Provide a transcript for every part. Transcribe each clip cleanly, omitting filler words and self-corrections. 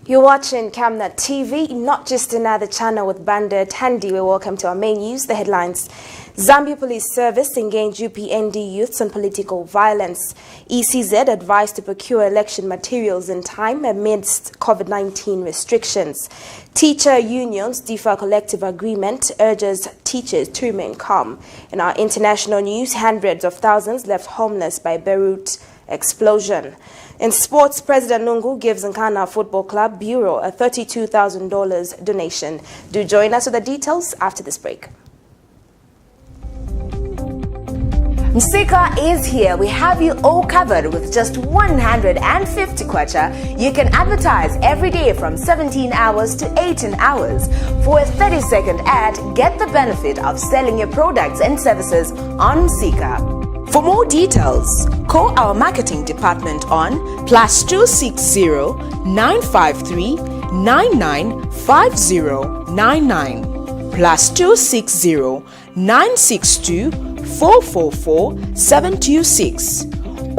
You're watching Camnet TV, not just another channel with Camnet Tv. Welcome to our main news, the headlines. Zambia Police Service engaged UPND youths on political violence. ECZ advised to procure election materials in time amidst COVID-19 restrictions. Teacher unions defer collective agreement, urges teachers to remain calm. In our international news, hundreds of thousands left homeless by Beirut explosion. In sports, President Lungu gives Nkana Football Club Bureau a $32,000 donation. Do join us with the details after this break. Msika is here. We have you all covered with just 150 kwacha. You can advertise every day from 17 hours to 18 hours. For a 30-second ad, get the benefit of selling your products and services on Msika. For more details, call our marketing department on +260 953 995099 +260 962 444 726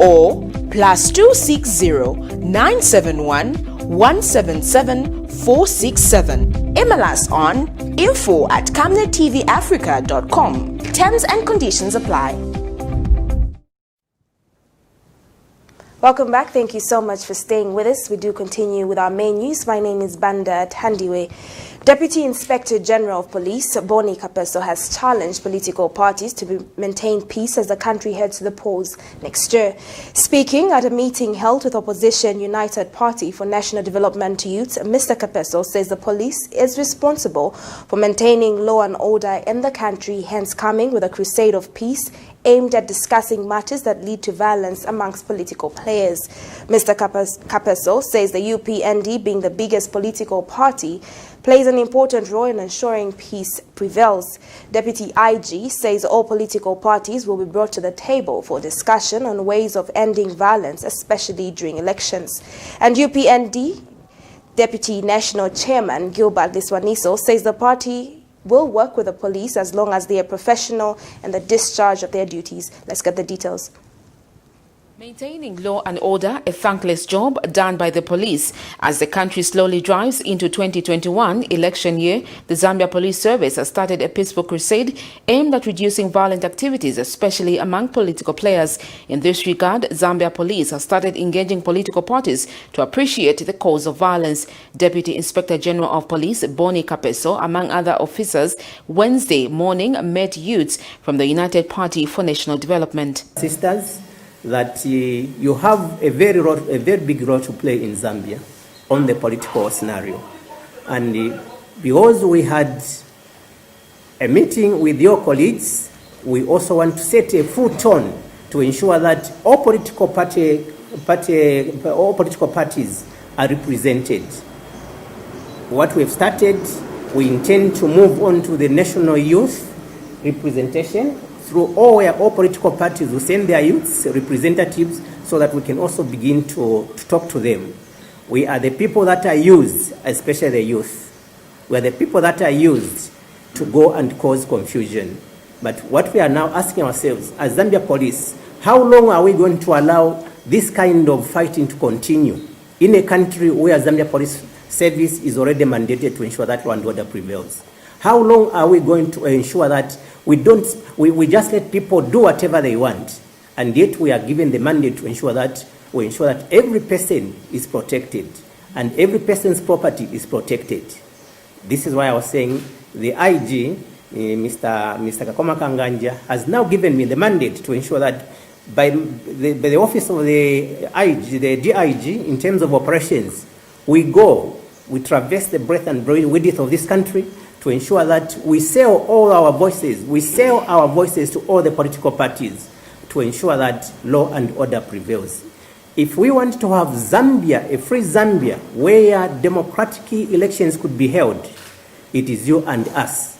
or +260 971 177 467. Email us on info@camnettvafrica.com. Terms and conditions apply. Welcome back. Thank you so much for staying with us. We do continue with our main news. My name is Camnet Tv. Deputy Inspector General of Police, Boni Kapeso, has challenged political parties to maintain peace as the country heads to the polls next year. Speaking at a meeting held with opposition United Party for National Development Youth, Mr. Kapeso says the police is responsible for maintaining law and order in the country, hence coming with a crusade of peace aimed at discussing matters that lead to violence amongst political players. Mr. Kapeso says the UPND, being the biggest political party, plays an important role in ensuring peace prevails. Deputy IG says all political parties will be brought to the table for discussion on ways of ending violence, especially during elections. And UPND Deputy National Chairman Gilbert Liswaniso says the party will work with the police as long as they are professional in the discharge of their duties. Let's get the details. Maintaining law and order, a thankless job done by the police. As the country slowly drives into 2021 election year, the Zambia Police Service has started a peaceful crusade aimed at reducing violent activities, especially among political players. In this regard, Zambia Police has started engaging political parties to appreciate the cause of violence. Deputy Inspector General of Police, Boni Kapeso, among other officers, Wednesday morning met youths from the United Party for National Development. Sisters, that you have a very big role to play in Zambia on the political scenario. And because we had a meeting with your colleagues, we also want to set a full tone to ensure that all political parties are represented. What we've started, we intend to move on to the national youth representation through all political parties will send their youths representatives so that we can also begin to talk to them. We are the people that are used, especially the youth. We are the people that are used to go and cause confusion. But what we are now asking ourselves, as Zambia Police, how long are we going to allow this kind of fighting to continue in a country where Zambia Police Service is already mandated to ensure that law and order prevails? How long are we going to ensure that we just let people do whatever they want, and yet we are given the mandate to ensure that every person is protected and every person's property is protected? This is why I was saying the IG, Mr. Kakoma Kanganja, has now given me the mandate to ensure that by the office of the IG, the DIG, in terms of operations, we traverse the breadth and width of this country to ensure that we sell our voices to all the political parties to ensure that law and order prevails. If we want to have Zambia, a free Zambia, where democratic elections could be held, it is you and us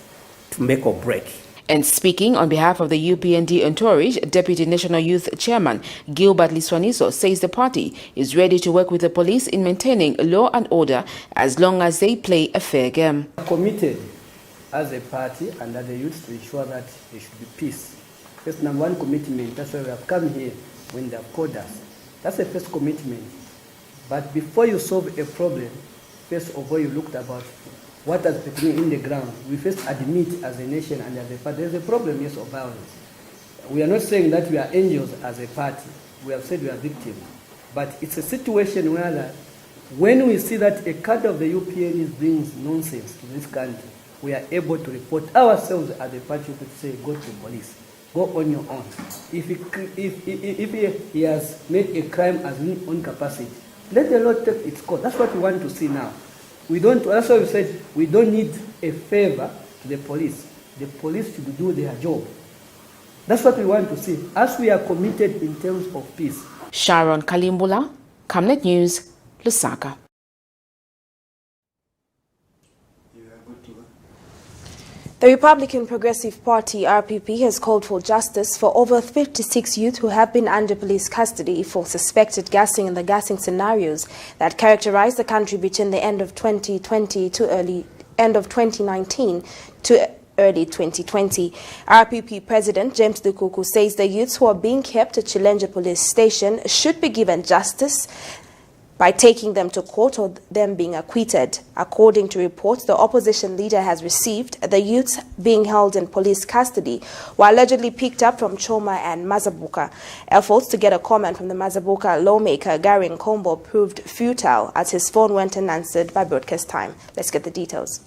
to make or break. And speaking on behalf of the UPND entourage, Deputy National Youth Chairman Gilbert Liswaniso says the party is ready to work with the police in maintaining law and order as long as they play a fair game. Committed as a party and as a youth to ensure that there should be peace. That's number one commitment. That's why we have come here when they have called us. That's the first commitment. But before you solve a problem, first of all, you looked about what has happening in the ground. We first admit as a nation and as a party, there's a problem, yes, of violence. We are not saying that we are angels as a party. We have said we are victims. But it's a situation where that when we see that a cadre of the UPN brings nonsense to this country, we are able to report ourselves as a party to say, go to police, go on your own. If he has made a crime as his own capacity, let the law take its course. That's what we want to see now. That's why we said we don't need a favor to the police. The police should do their job. That's what we want to see, as we are committed in terms of peace. Sharon Kalimbula, Camnet News, Lusaka. The Republican Progressive Party, RPP, has called for justice for over 56 youth who have been under police custody for suspected gassing and the gassing scenarios that characterized the country between the end of 2019 to early 2020. RPP President James Dukuku says the youths who are being kept at Chilenje Police Station should be given justice by taking them to court or them being acquitted. According to reports the opposition leader has received, the youths being held in police custody were allegedly picked up from Choma and Mazabuka. Efforts to get a comment from the Mazabuka lawmaker Gary Nkombo proved futile as his phone went unanswered by broadcast time. Let's get the details.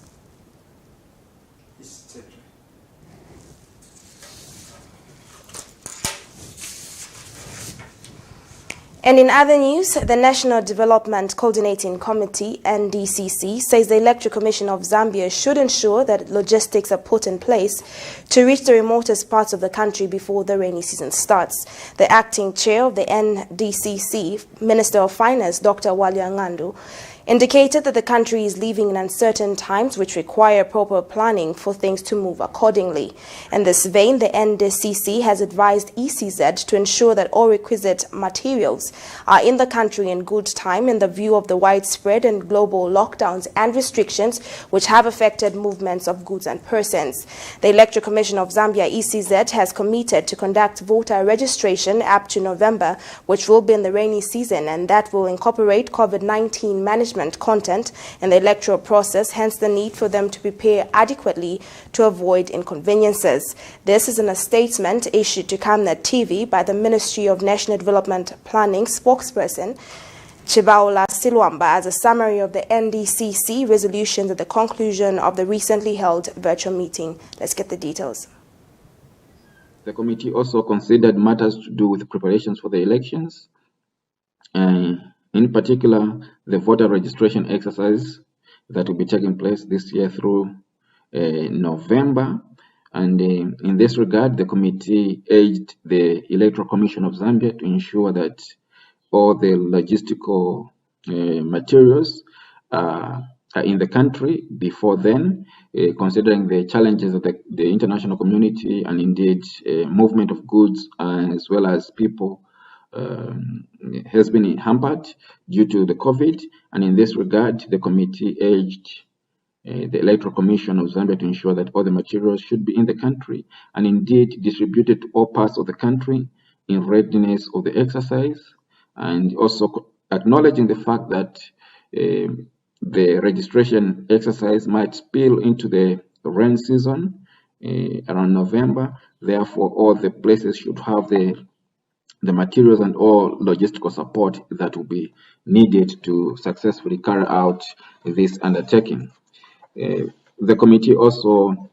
And in other news, the National Development Coordinating Committee, NDCC, says the Electoral Commission of Zambia should ensure that logistics are put in place to reach the remotest parts of the country before the rainy season starts. The acting chair of the NDCC, Minister of Finance, Dr. Walyangandu, indicated that the country is living in uncertain times which require proper planning for things to move accordingly. In this vein, the NDCC has advised ECZ to ensure that all requisite materials are in the country in good time in the view of the widespread and global lockdowns and restrictions which have affected movements of goods and persons. The Electoral Commission of Zambia, ECZ, has committed to conduct voter registration up to November, which will be in the rainy season, and that will incorporate COVID-19 management content in the electoral process, hence the need for them to prepare adequately to avoid inconveniences. This is in a statement issued to Camnet TV by the Ministry of National Development Planning spokesperson Chibaula Silwamba as a summary of the NDCC resolutions at the conclusion of the recently held virtual meeting. Let's get the details. The committee also considered matters to do with preparations for the elections. In particular, the voter registration exercise that will be taking place this year through November. And in this regard, the committee urged the Electoral Commission of Zambia to ensure that all the logistical materials are in the country before then, considering the challenges of the international community and indeed movement of goods as well as people has been hampered due to the COVID, and in this regard, the committee urged the Electoral Commission of Zambia to ensure that all the materials should be in the country and indeed distributed to all parts of the country in readiness of the exercise, and also acknowledging the fact that the registration exercise might spill into the rain season around November. Therefore, all the places should have the materials and all logistical support that will be needed to successfully carry out this undertaking. The committee also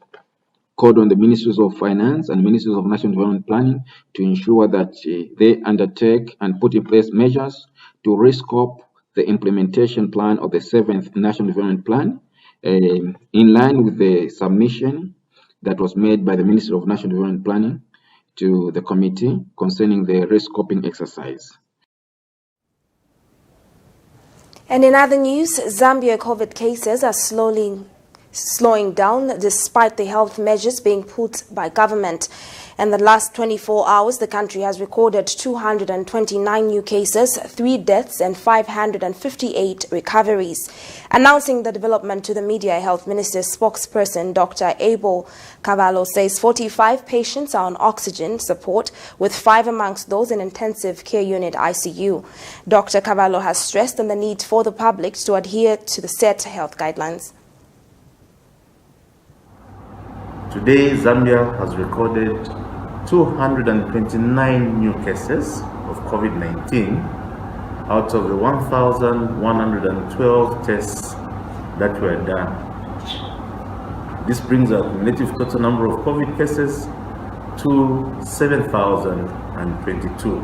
called on the Ministries of Finance and Ministries of National Development Planning to ensure that they undertake and put in place measures to rescope the implementation plan of the 7th National Development Plan in line with the submission that was made by the Ministry of National Development Planning to the committee concerning the rescoping exercise. And in other news, Zambia COVID cases are slowly slowing down despite the health measures being put by government. In the last 24 hours, the country has recorded 229 new cases, 3 deaths and 558 recoveries. Announcing the development to the media, Health Minister's spokesperson Dr. Abel Cavallo says 45 patients are on oxygen support, with 5 amongst those in intensive care unit ICU. Dr. Cavallo has stressed on the need for the public to adhere to the set health guidelines. Today, Zambia has recorded 229 new cases of COVID-19 out of the 1,112 tests that were done. This brings our cumulative total number of COVID cases to 7,022.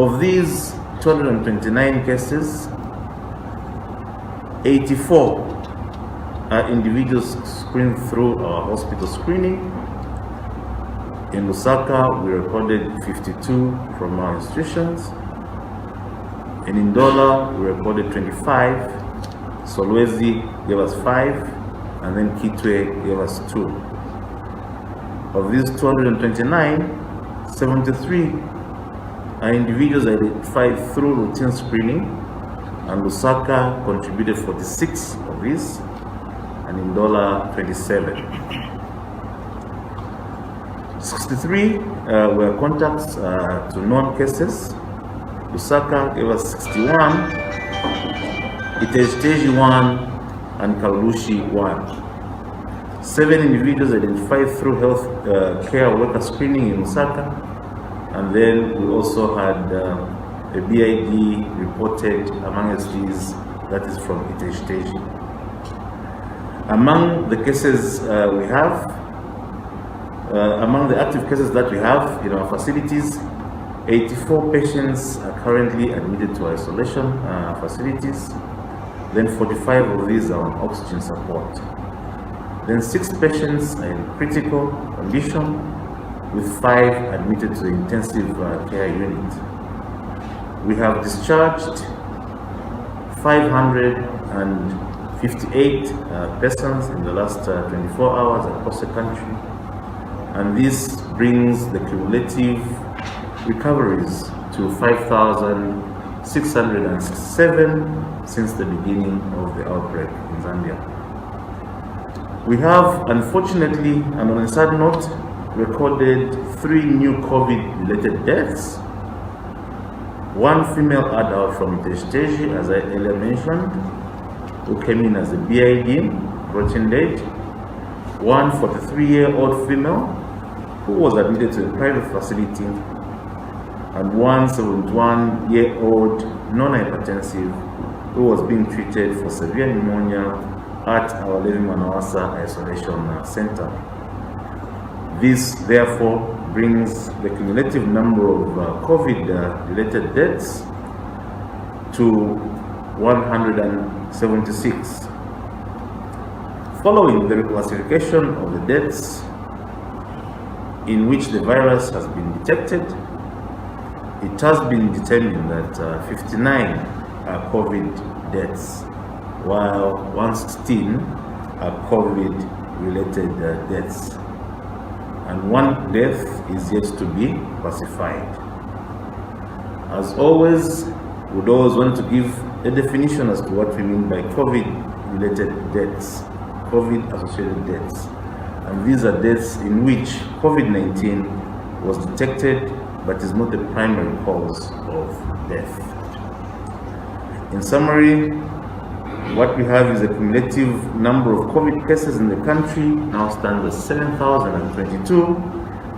Of these 229 cases, 84 are individuals screened through our hospital screening. In Lusaka, we recorded 52 from our institutions. In Ndola, we recorded 25. Solwezi gave us 5, and then Kitwe gave us 2. Of these 229, 73 are individuals identified through routine screening, and Lusaka contributed 46 of these, and in Ndola 27. 63 were contacts to known cases. Lusaka gave us 61, Iteji 1, and Kalushi 1. 7 individuals identified through health care worker screening in Lusaka, and then we also had a BID reported amongst these, that is from Iteji. Among the cases we have, among the active cases that we have in our facilities, 84 patients are currently admitted to isolation facilities. Then 45 of these are on oxygen support. Then 6 patients are in critical condition, with 5 admitted to the intensive care unit. We have discharged 558 persons in the last 24 hours across the country. And this brings the cumulative recoveries to 5,667 since the beginning of the outbreak in Zambia. We have, unfortunately, and on a sad note, recorded 3 new COVID-related deaths. 1 female adult from Iteji, as I earlier mentioned, who came in as a BID, routine date. 1 43-year-old female who was admitted to a private facility, and 1 71-year-old non-hypertensive who was being treated for severe pneumonia at our Levi Manawasa Isolation Center. This therefore brings the cumulative number of COVID-related deaths to 176. Following the reclassification of the deaths in which the virus has been detected, it has been determined that 59 are COVID deaths, while 116 are COVID-related deaths, and 1 death is yet to be classified. As always, we would always want to give a definition as to what we mean by COVID-related deaths, COVID-associated deaths. And these are deaths in which COVID-19 was detected but is not the primary cause of death. In summary, what we have is a cumulative number of COVID cases in the country now stands at 7,022,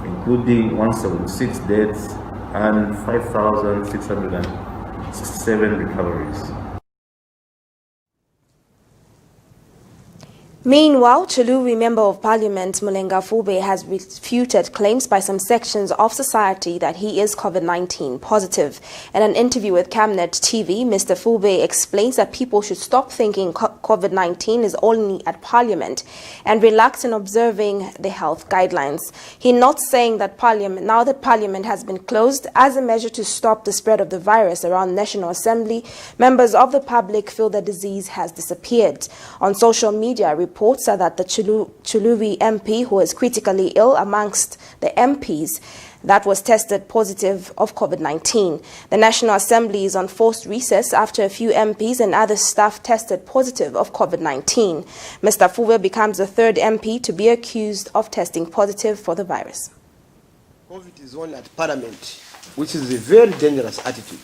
including 176 deaths and 5,667 recoveries. Meanwhile, Chiluri Member of Parliament Mulenga Fube has refuted claims by some sections of society that he is COVID-19 positive. In an interview with Camnet TV, Mr. Fube explains that people should stop thinking COVID-19 is only at Parliament and relax in observing the health guidelines. He notes saying that now that Parliament has been closed as a measure to stop the spread of the virus around National Assembly, members of the public feel the disease has disappeared. On social media, reports are that the Chiluri MP, who is critically ill amongst the MPs, that was tested positive of COVID-19. The National Assembly is on forced recess after a few MPs and other staff tested positive of COVID-19. Mr. Fube becomes the third MP to be accused of testing positive for the virus. COVID is only at Parliament, which is a very dangerous attitude.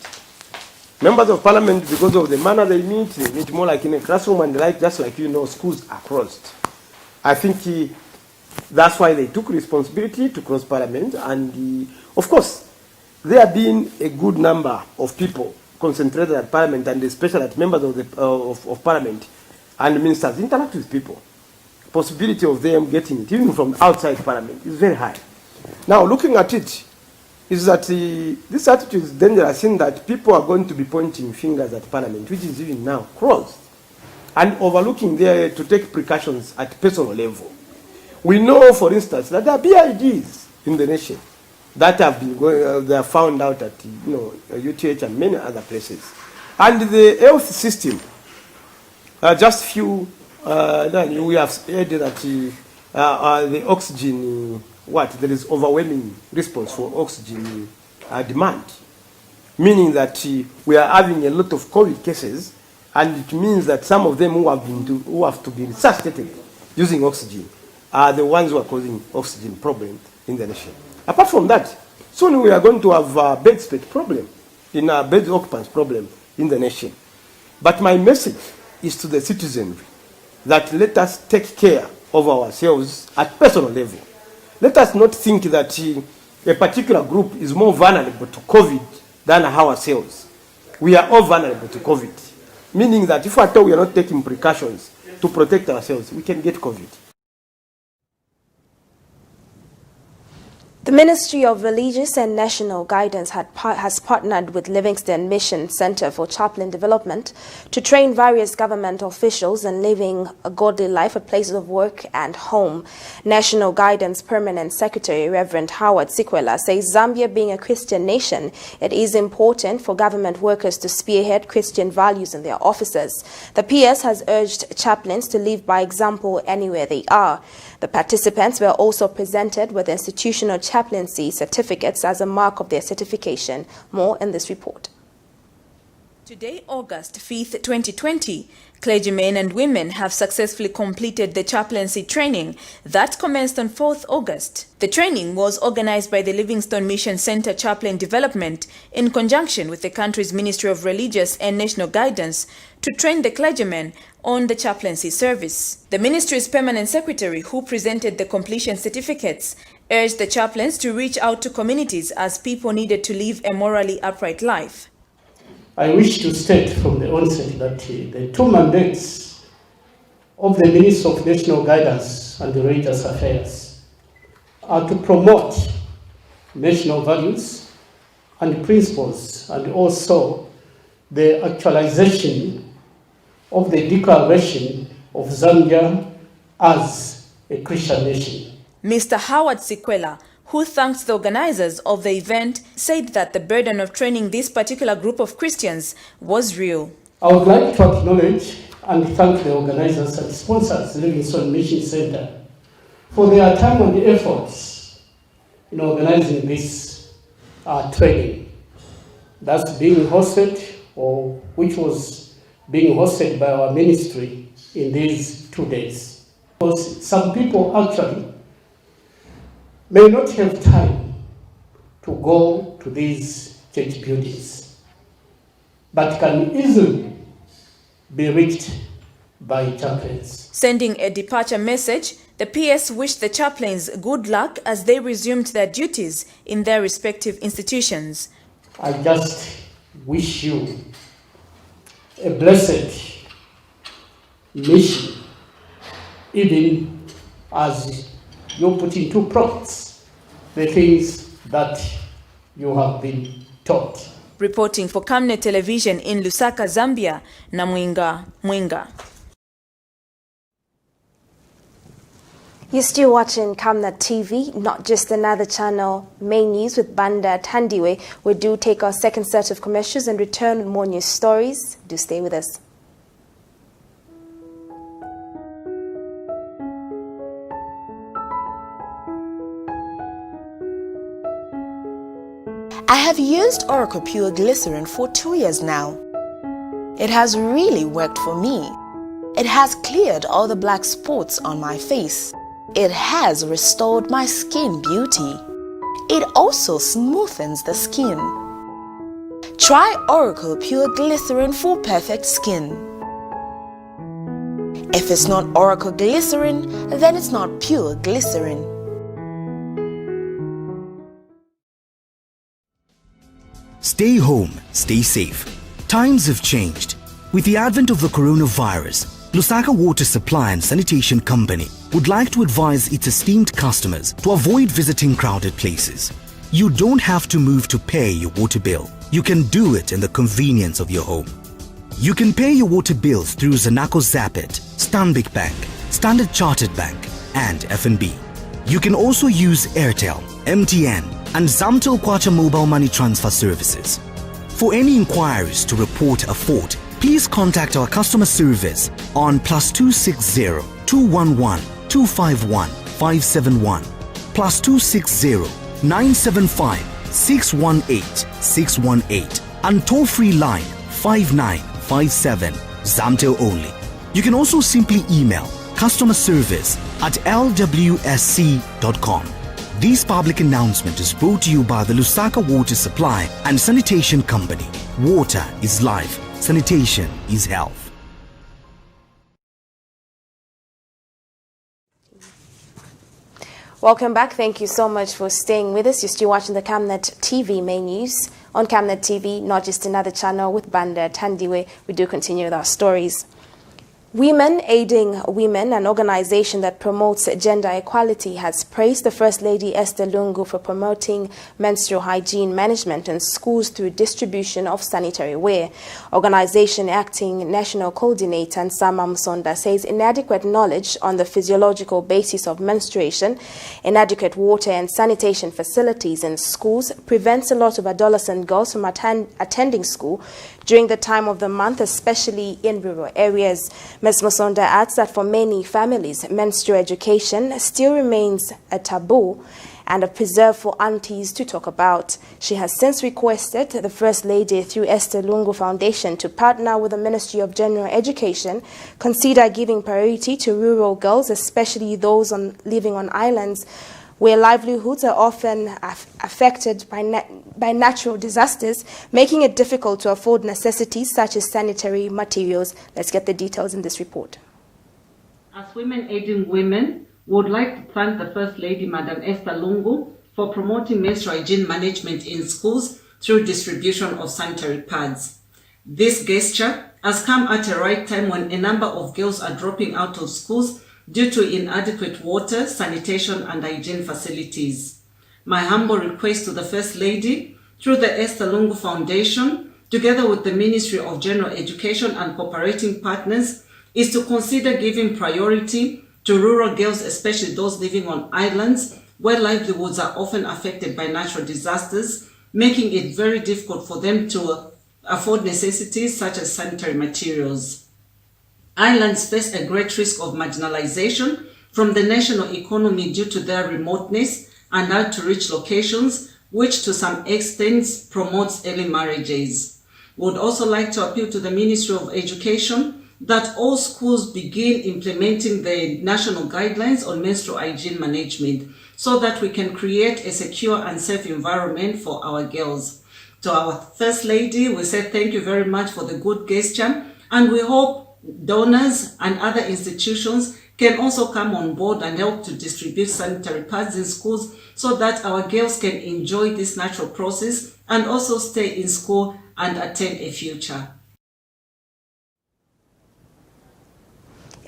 Members of Parliament, because of the manner they meet more like in a classroom and like, just like schools are closed. I think that's why they took responsibility to close Parliament, and of course, there have been a good number of people concentrated at Parliament, and especially at members of Parliament and ministers interact with people. Possibility of them getting it, even from outside Parliament, is very high. Now, looking at it, is that this attitude is dangerous in that people are going to be pointing fingers at Parliament, which is even now closed, and overlooking there to take precautions at personal level. We know, for instance, that there are BIDs in the nation that have been they are found out at UTH and many other places, and the health system. Just few, we have heard that the oxygen. There is overwhelming response for oxygen demand, meaning that we are having a lot of COVID cases, and it means that some of them who have to be resuscitated using oxygen are the ones who are causing oxygen problems in the nation. Apart from that, soon we are going to have a bed space problem, bed occupants problem in the nation. But my message is to the citizenry that let us take care of ourselves at personal level. Let us not think that a particular group is more vulnerable to COVID than ourselves. We are all vulnerable to COVID, meaning that if at all we are not taking precautions to protect ourselves, we can get COVID. The Ministry of Religious and National Guidance has partnered with Livingston Mission Center for Chaplain Development to train various government officials in living a godly life at places of work and home. National Guidance Permanent Secretary Reverend Howard Sikwela says Zambia being a Christian nation, it is important for government workers to spearhead Christian values in their offices. The PS has urged chaplains to live by example anywhere they are. The participants were also presented with institutional chaplaincy certificates as a mark of their certification. More in this report. Today, August 5th, 2020, clergymen and women have successfully completed the chaplaincy training that commenced on 4th August. The training was organized by the Livingston Mission Center Chaplain Development in conjunction with the country's Ministry of Religious and National Guidance to train the clergymen on the chaplaincy service. The ministry's permanent secretary, who presented the completion certificates, urged the chaplains to reach out to communities as people needed to live a morally upright life. I wish to state from the onset that the two mandates of the Ministry of National Guidance and Religious Affairs are to promote national values and principles, and also the actualization of the declaration of Zambia as a Christian nation. Mr. Howard Sikwela, who thanked the organizers of the event, said that the burden of training this particular group of Christians was real. I would like to acknowledge and thank the organizers and sponsors, Livingston Mission Center, for their time and efforts in organizing this training that's being hosted, or which was being hosted by our ministry in these 2 days. Because some people actually may not have time to go to these church buildings, but can easily be reached by chaplains. Sending a departure message, the PS wished the chaplains good luck as they resumed their duties in their respective institutions. I just wish you a blessed mission even as you put into practice the things that you have been taught. Reporting for Camnet Television in Lusaka, Zambia, Namwinga Mwinga. You're still watching Camnet TV, not just another channel. Main news with Banda Tandiwe. We do take our second set of commercials and return with more news stories. Do stay with us. I have used Oracle Pure Glycerin for 2 years now. It has really worked for me. It has cleared all the black spots on my face. It has restored my skin beauty. It also smoothens the skin. Try Oracle Pure Glycerin for perfect skin. If it's not Oracle Glycerin, then it's not pure glycerin. Stay home, stay safe. Times have changed. With the advent of the coronavirus, Lusaka Water Supply and Sanitation Company would like to advise its esteemed customers to avoid visiting crowded places. You don't have to move to pay your water bill. You can do it in the convenience of your home. You can pay your water bills through Zanaco Zapit, Stanbic Bank, Standard Chartered Bank, and FNB. You can also use Airtel, MTN, and Zamtel Kwacha mobile money transfer services. For any inquiries to report a fault, please contact our customer service on +260 211 251 571, +260 975 618 618, and toll-free line 5957, Zamtel only. You can also simply email customerservice@lwsc.com. This public announcement is brought to you by the Lusaka Water Supply and Sanitation Company. Water is life. Sanitation is health. Welcome back. Thank you so much for staying with us. You're still watching the Camnet TV main news. On Camnet TV, not just another channel with Banda Tandiwe, we do continue with our stories. Women Aiding Women, an organization that promotes gender equality, has praised the First Lady Esther Lungu for promoting menstrual hygiene management in schools through distribution of sanitary ware. Organization Acting National Coordinator Nsama Msonda says inadequate knowledge on the physiological basis of menstruation, inadequate water and sanitation facilities in schools prevents a lot of adolescent girls from attending school during the time of the month, especially in rural areas. Ms. Musonda adds that for many families, menstrual education still remains a taboo and a preserve for aunties to talk about. She has since requested the First Lady through Esther Lungu Foundation to partner with the Ministry of General Education, consider giving priority to rural girls, especially those living on islands where livelihoods are often affected by natural disasters, making it difficult to afford necessities such as sanitary materials. Let's get the details in this report. As Women Aiding Women, we would like to thank the First Lady, Madam Esther Lungu, for promoting menstrual hygiene management in schools through distribution of sanitary pads. This gesture has come at a right time when a number of girls are dropping out of schools due to inadequate water, sanitation and hygiene facilities. My humble request to the First Lady, through the Esther Lungu Foundation, together with the Ministry of General Education and cooperating partners, is to consider giving priority to rural girls, especially those living on islands, where livelihoods are often affected by natural disasters, making it very difficult for them to afford necessities such as sanitary materials. Islands face a great risk of marginalization from the national economy due to their remoteness and hard-to-reach locations, which to some extent promotes early marriages. We would also like to appeal to the Ministry of Education that all schools begin implementing the national guidelines on menstrual hygiene management so that we can create a secure and safe environment for our girls. To our First Lady, we say thank you very much for the good gesture, and we hope donors and other institutions can also come on board and help to distribute sanitary pads in schools so that our girls can enjoy this natural process and also stay in school and attain a future.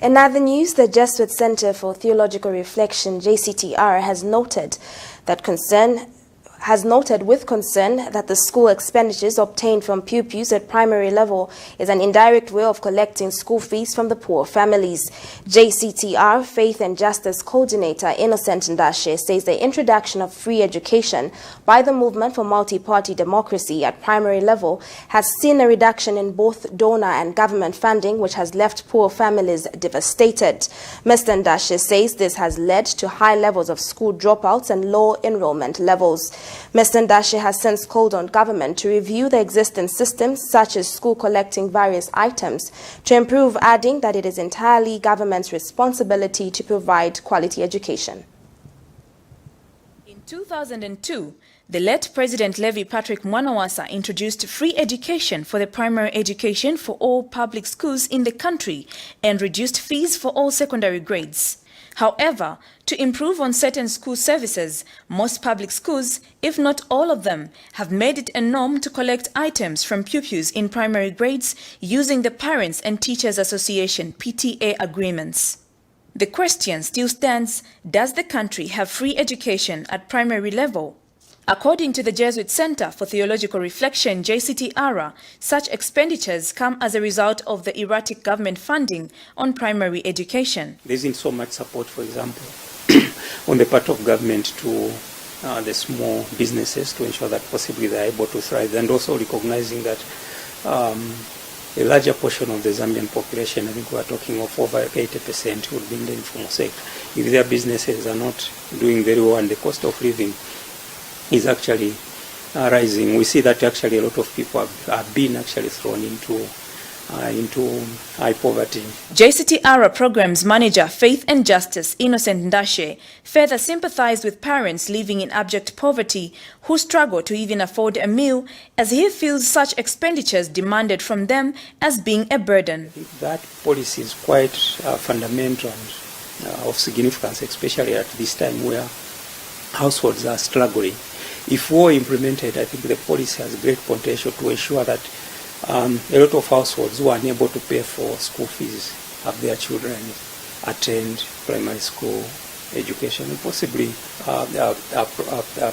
In other news, the Jesuit Center for Theological Reflection, JCTR, has noted with concern that the school expenditures obtained from pupils at primary level is an indirect way of collecting school fees from the poor families. JCTR Faith and Justice Coordinator Innocent Ndashe says the introduction of free education by the Movement for Multi-Party Democracy at primary level has seen a reduction in both donor and government funding, which has left poor families devastated. Mr. Ndashe says this has led to high levels of school dropouts and low enrollment levels. Mr. Ndashe has since called on government to review the existing systems, such as school collecting various items, to improve, adding that it is entirely government's responsibility to provide quality education. In 2002, the late President Levi Patrick Mwanawasa introduced free education for the primary education for all public schools in the country and reduced fees for all secondary grades. However, to improve on certain school services, most public schools, if not all of them, have made it a norm to collect items from pupils in primary grades using the Parents and Teachers Association (PTA) agreements. The question still stands: does the country have free education at primary level? According to the Jesuit Center for Theological Reflection, JCTR, such expenditures come as a result of the erratic government funding on primary education. There isn't so much support, for example, on the part of government to the small businesses to ensure that possibly they are able to thrive, and also recognizing that a larger portion of the Zambian population, I think we are talking of over 80%, would be in the informal sector. If their businesses are not doing very well and the cost of living is actually rising, we see that actually a lot of people have been actually thrown into high poverty. JCTR Programs Manager Faith and Justice Innocent Ndashe further sympathized with parents living in abject poverty who struggle to even afford a meal, as he feels such expenditures demanded from them as being a burden. I think that policy is quite fundamental and of significance, especially at this time where households are struggling. If were implemented, I think the policy has great potential to ensure that a lot of households who are unable to pay for school fees have their children attend primary school education and possibly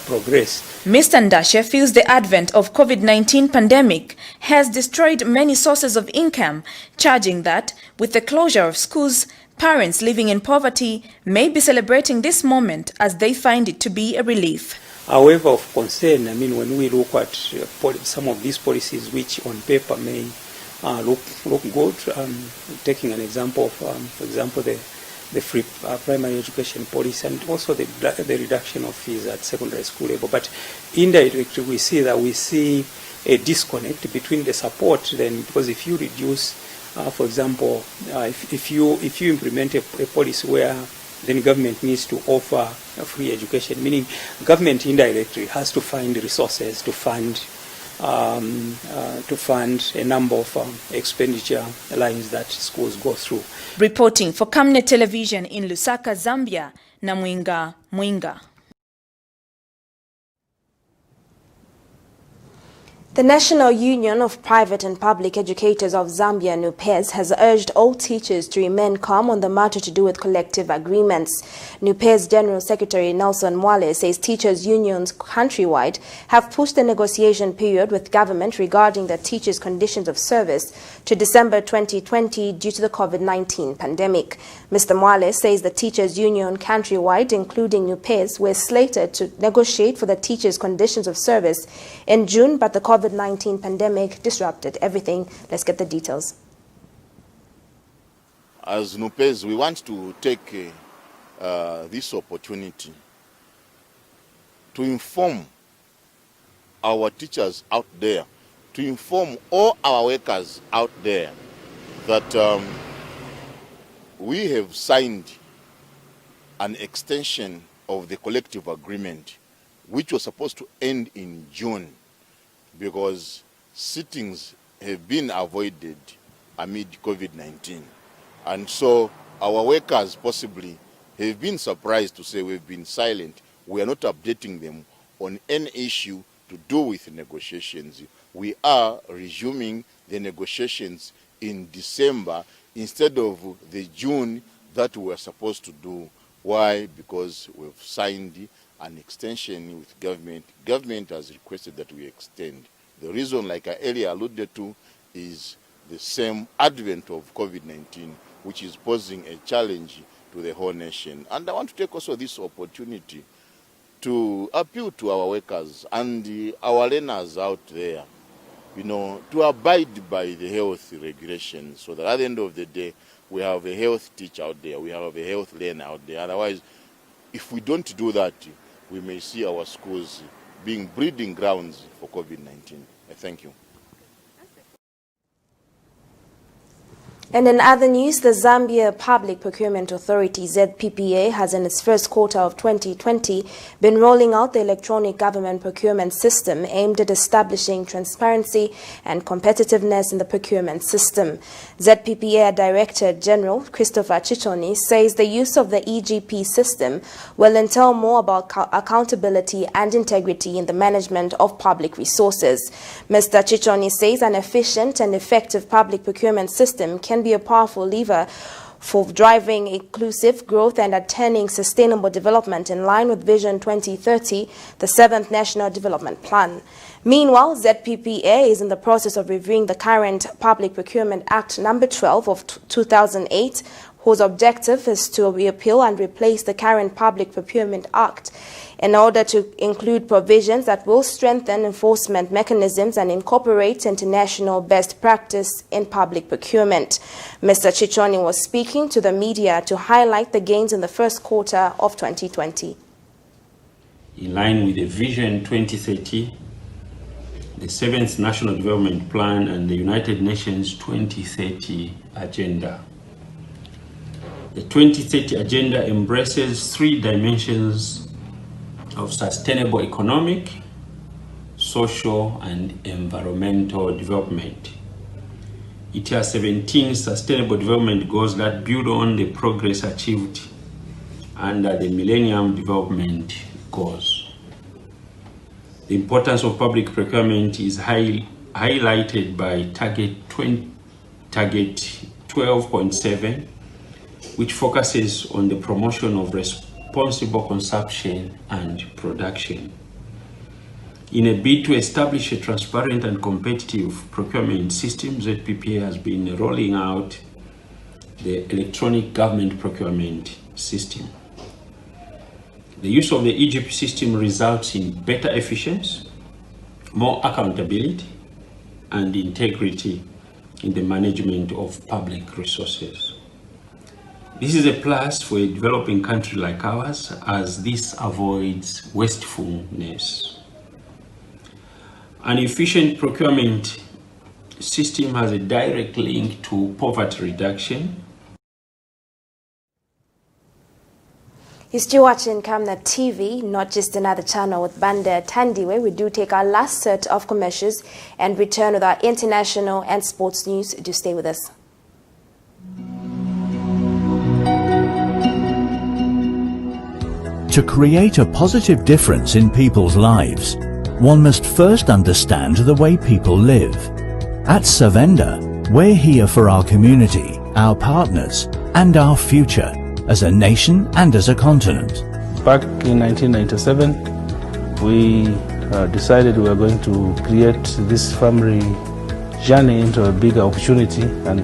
progress. Mr. Ndashe feels the advent of COVID-19 pandemic has destroyed many sources of income, charging that with the closure of schools, parents living in poverty may be celebrating this moment as they find it to be a relief. However, of concern, I mean, when we look at some of these policies which on paper may look good, taking an example of, for example, the free primary education policy and also the reduction of fees at secondary school level. But indirectly, we see a disconnect between the support then, because if you reduce, for example, if you implement a policy where then government needs to offer a free education, meaning government indirectly has to find resources to fund a number of expenditure lines that schools go through. Reporting for Camnet Television in Lusaka, Zambia, Namwinga Mwinga. The National Union of Private and Public Educators of Zambia, NUPEZ, has urged all teachers to remain calm on the matter to do with collective agreements. NUPEZ General Secretary Nelson Mwale says teachers' unions countrywide have pushed the negotiation period with government regarding the teachers' conditions of service to December 2020 due to the COVID-19 pandemic. Mr. Mwale says the teachers' union countrywide, including NUPEZ, were slated to negotiate for the teachers' conditions of service in June, but the COVID-19 pandemic disrupted everything. Let's get the details. As NUPEZ, we want to take this opportunity to inform our teachers out there, to inform all our workers out there that we have signed an extension of the collective agreement which was supposed to end in June, because sittings have been avoided amid COVID-19. And so our workers possibly have been surprised to say we've been silent. We are not updating them on any issue to do with negotiations. We are resuming the negotiations in December instead of the June that we were supposed to do. Why? Because we've signed an extension with government. Government has requested that we extend. The reason, like I earlier alluded to, is the same advent of COVID-19, which is posing a challenge to the whole nation. And I want to take also this opportunity to appeal to our workers and our learners out there, to abide by the health regulations, so that at the end of the day, we have a health teacher out there, we have a health learner out there. Otherwise, if we don't do that, we may see our schools being breeding grounds for COVID-19. Thank you. And in other news, the Zambia Public Procurement Authority, ZPPA, has in its first quarter of 2020 been rolling out the electronic government procurement system aimed at establishing transparency and competitiveness in the procurement system. ZPPA Director General Christopher Chichoni says the use of the EGP system will entail more about accountability and integrity in the management of public resources. Mr. Chichoni says an efficient and effective public procurement system can be a powerful lever for driving inclusive growth and attaining sustainable development in line with Vision 2030, the 7th National Development Plan. Meanwhile, ZPPA is in the process of reviewing the current Public Procurement Act number 12 of 2008, whose objective is to repeal and replace the current Public Procurement Act in order to include provisions that will strengthen enforcement mechanisms and incorporate international best practice in public procurement. Mr. Chichoni was speaking to the media to highlight the gains in the first quarter of 2020. In line with the Vision 2030, the 7th National Development Plan and the United Nations 2030 Agenda. The 2030 Agenda embraces 3 dimensions of sustainable economic, social, and environmental development. It has 17 sustainable development goals that build on the progress achieved under the Millennium Development Goals. The importance of public procurement is highlighted by Target 12.7, which focuses on the promotion of responsible consumption and production. In a bid to establish a transparent and competitive procurement system, ZPPA has been rolling out the electronic government procurement system. The use of the EGP system results in better efficiency, more accountability, and integrity in the management of public resources. This is a plus for a developing country like ours, as this avoids wastefulness. An efficient procurement system has a direct link to poverty reduction. You're still watching Camnet TV, not just another channel with Banda Tandiwe. We do take our last set of commercials and return with our international and sports news. Do stay with us. To create a positive difference in people's lives, one must first understand the way people live. At Savenda, we're here for our community, our partners, and our future, as a nation and as a continent. Back in 1997, we decided we were going to create this family journey into a bigger opportunity, and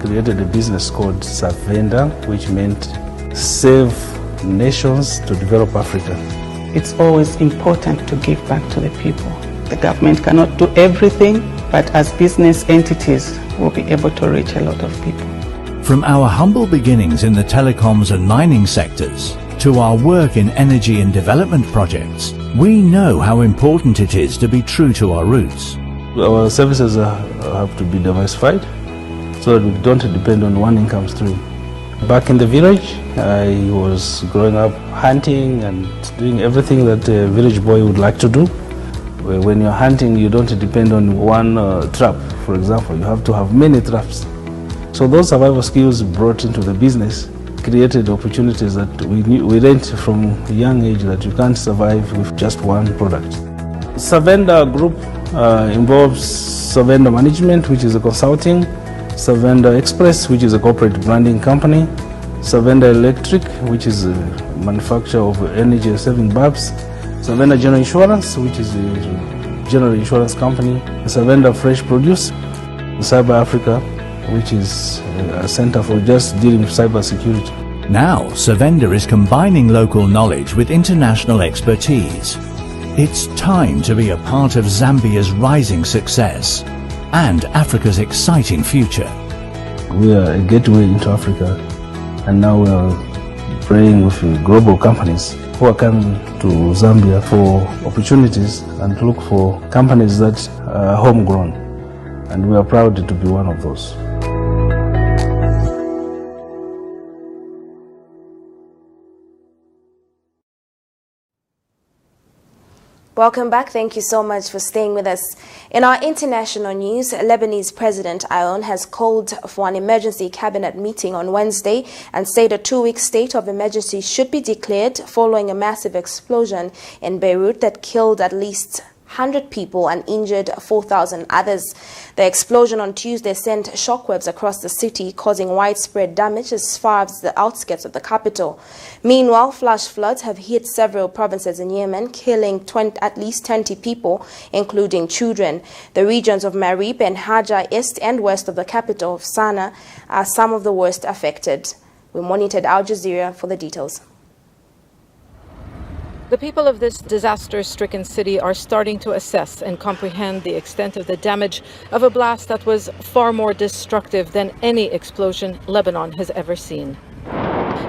created a business called Savenda, which meant save nations to develop Africa. It's always important to give back to the people. The government cannot do everything, but as business entities, we'll be able to reach a lot of people. From our humble beginnings in the telecoms and mining sectors to our work in energy and development projects, we know how important it is to be true to our roots. Our services have to be diversified so that we don't depend on one income stream. Back in the village, I was growing up hunting and doing everything that a village boy would like to do. When you're hunting, you don't depend on one trap, for example. You have to have many traps. So those survival skills brought into the business created opportunities that we learned from a young age that you can't survive with just one product. Savenda Group involves Savenda Management, which is a consulting, Savenda Express, which is a corporate branding company, Savenda Electric, which is a manufacturer of energy-saving bulbs, Savenda General Insurance, which is a general insurance company, Savenda Fresh Produce, Cyber Africa, which is a center for just dealing with cyber security. Now, Savenda is combining local knowledge with international expertise. It's time to be a part of Zambia's rising success and Africa's exciting future. We are a gateway into Africa, and now we are praying with global companies who are coming to Zambia for opportunities and to look for companies that are homegrown, and we are proud to be one of those. Welcome back. Thank you so much for staying with us. In our international news, Lebanese President Aoun has called for an emergency cabinet meeting on Wednesday and said a 2-week state of emergency should be declared following a massive explosion in Beirut that killed at least 100 people and injured 4,000 others. The explosion on Tuesday sent shockwaves across the city, causing widespread damage as far as the outskirts of the capital. Meanwhile, flash floods have hit several provinces in Yemen, killing at least 20 people, including children. The regions of Marib and Haja, east and west of the capital of Sana'a, are some of the worst affected. We monitored Al Jazeera for the details. The people of this disaster-stricken city are starting to assess and comprehend the extent of the damage of a blast that was far more destructive than any explosion Lebanon has ever seen.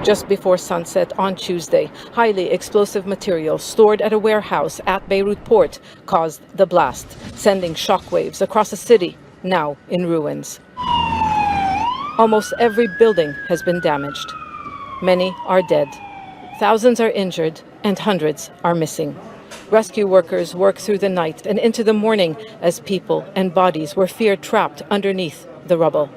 Just before sunset on Tuesday, highly explosive material stored at a warehouse at Beirut port caused the blast, sending shockwaves across a city now in ruins. Almost every building has been damaged. Many are dead. Thousands are injured and hundreds are missing. Rescue workers work through the night and into the morning as people and bodies were feared trapped underneath the rubble.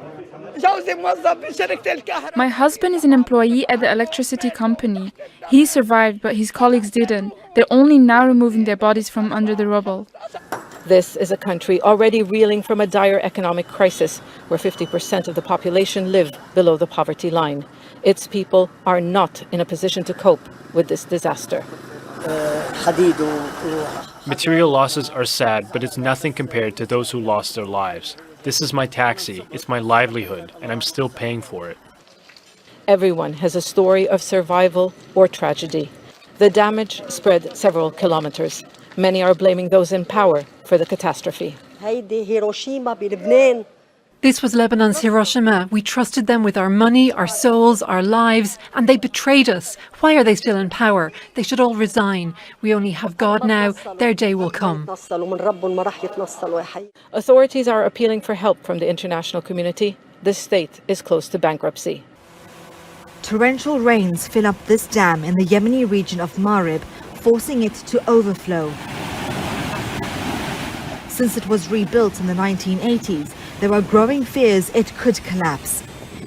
My husband is an employee at the electricity company. He survived, but his colleagues didn't. They're only now removing their bodies from under the rubble. This is a country already reeling from a dire economic crisis, where 50% of the population live below the poverty line. Its people are not in a position to cope with this disaster. Material losses are sad, but it's nothing compared to those who lost their lives. This is my taxi, it's my livelihood, and I'm still paying for it. Everyone has a story of survival or tragedy. The damage spread several kilometers. Many are blaming those in power for the catastrophe. This was Lebanon's Hiroshima. We trusted them with our money, our souls, our lives, and they betrayed us. Why are they still in power? They should all resign. We only have God now. Their day will come. Authorities are appealing for help from the international community. The state is close to bankruptcy. Torrential rains fill up this dam in the Yemeni region of Marib, forcing it to overflow. Since it was rebuilt in the 1980s, there are growing fears it could collapse.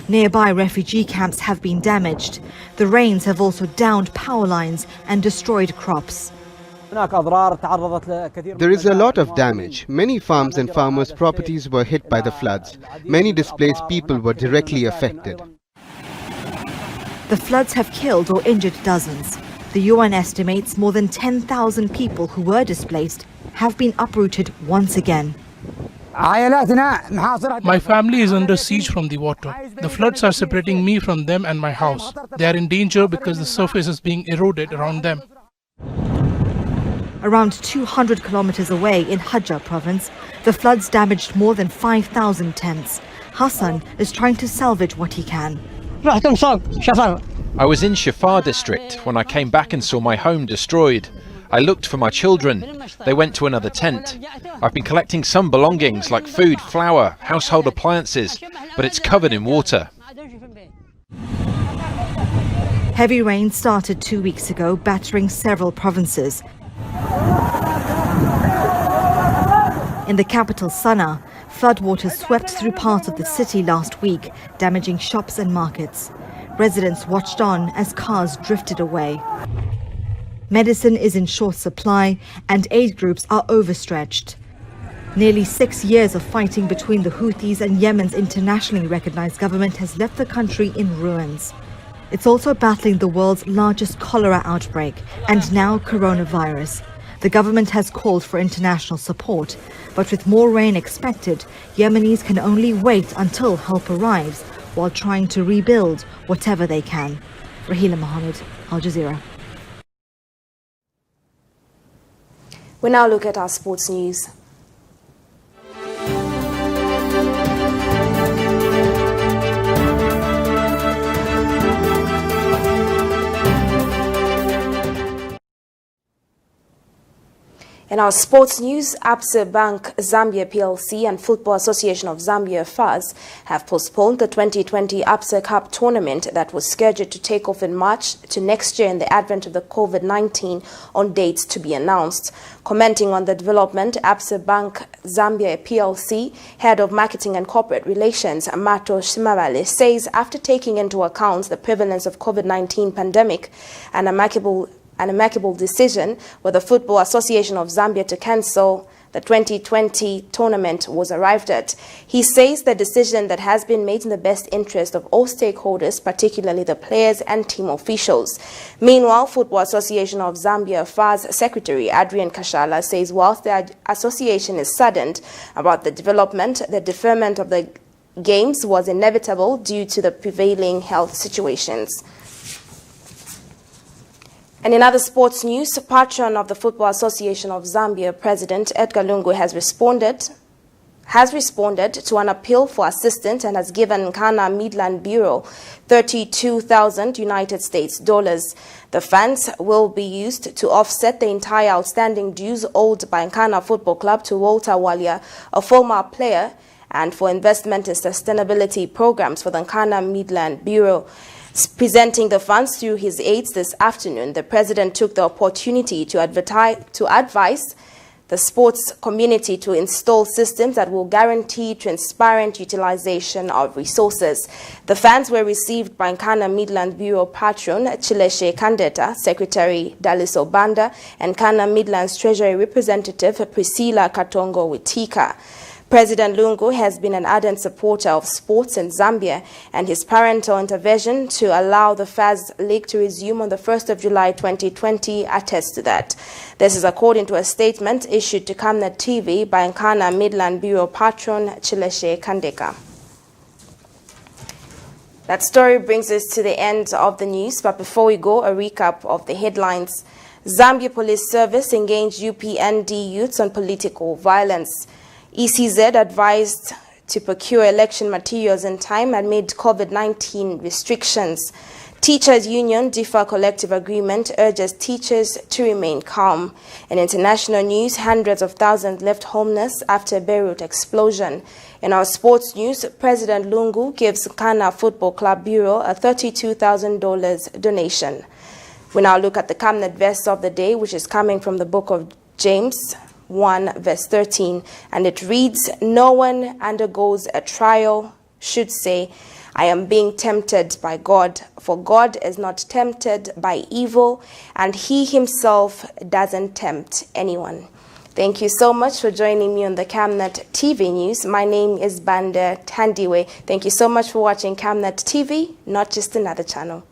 Nearby refugee camps have been damaged. The rains have also downed power lines and destroyed crops. There is a lot of damage. Many farms and farmers' properties were hit by the floods. Many displaced people were directly affected. The floods have killed or injured dozens. The UN estimates more than 10,000 people who were displaced have been uprooted once again. My family is under siege from the water. The floods are separating me from them and my house. They are in danger because the surface is being eroded around them. Around 200 kilometers away in Haja province, the floods damaged more than 5,000 tents. Hassan is trying to salvage what he can. I was in Shafar district when I came back and saw my home destroyed. I looked for my children. They went to another tent. I've been collecting some belongings like food, flour, household appliances, but it's covered in water. Heavy rain started 2 weeks ago, battering several provinces. In the capital, Sana'a, floodwaters swept through parts of the city last week, damaging shops and markets. Residents watched on as cars drifted away. Medicine is in short supply and aid groups are overstretched. Nearly 6 years of fighting between the Houthis and Yemen's internationally recognized government has left the country in ruins. It's also battling the world's largest cholera outbreak and now coronavirus. The government has called for international support, but with more rain expected, Yemenis can only wait until help arrives while trying to rebuild whatever they can. Rahila Mohammed, Al Jazeera. We now look at our sports news. In our sports news, Absa Bank Zambia PLC and Football Association of Zambia FAZ have postponed the 2020 Absa Cup tournament that was scheduled to take off in March to next year in the advent of the COVID-19 on dates to be announced. Commenting on the development, Absa Bank Zambia PLC Head of Marketing and Corporate Relations, Mato Shimabale, says after taking into account the prevalence of COVID-19 pandemic and an amicable decision with the Football Association of Zambia to cancel the 2020 tournament was arrived at. He says the decision that has been made in the best interest of all stakeholders, particularly the players and team officials. Meanwhile, Football Association of Zambia FAZ Secretary Adrian Kashala says whilst the association is saddened about the development, the deferment of the games was inevitable due to the prevailing health situations. And in other sports news, patron of the Football Association of Zambia, President Edgar Lungu has responded to an appeal for assistance and has given Nkana Midland Bureau 32,000 United States dollars. The funds will be used to offset the entire outstanding dues owed by Nkana Football Club to Walter Walia, a former player, and for investment in sustainability programs for the Nkana Midland Bureau. Presenting the funds through his aides this afternoon, the president took the opportunity to advise the sports community to install systems that will guarantee transparent utilization of resources. The funds were received by Nkana Midland Bureau patron Chileshe Kandeta, Secretary Daliso Banda, and Nkana Midland's Treasury Representative Priscilla Katongo Witika. President Lungu has been an ardent supporter of sports in Zambia, and his parental intervention to allow the FAZ League to resume on the 1st of July 2020 attests to that. This is according to a statement issued to Camnet TV by Nkana Midland Bureau patron Chileshe Kandeka. That story brings us to the end of the news, but before we go, a recap of the headlines. Zambia Police Service engaged UPND youths on political violence. ECZ advised to procure election materials in time amid COVID-19 restrictions. Teachers Union DIFA collective agreement urges teachers to remain calm. In international news, hundreds of thousands left homeless after Beirut explosion. In our sports news, President Lungu gives Nkana Football Club Bureau a $32,000 donation. We now look at the Camnet verse of the day, which is coming from the book of James 1 verse 13, and it reads, "No one undergoes a trial should say, I am being tempted by God, for God is not tempted by evil, and he himself doesn't tempt anyone." Thank you so much for joining me on the Camnet TV News. My name is Banda Tandiwe. Thank you so much for watching Camnet TV, not just another channel.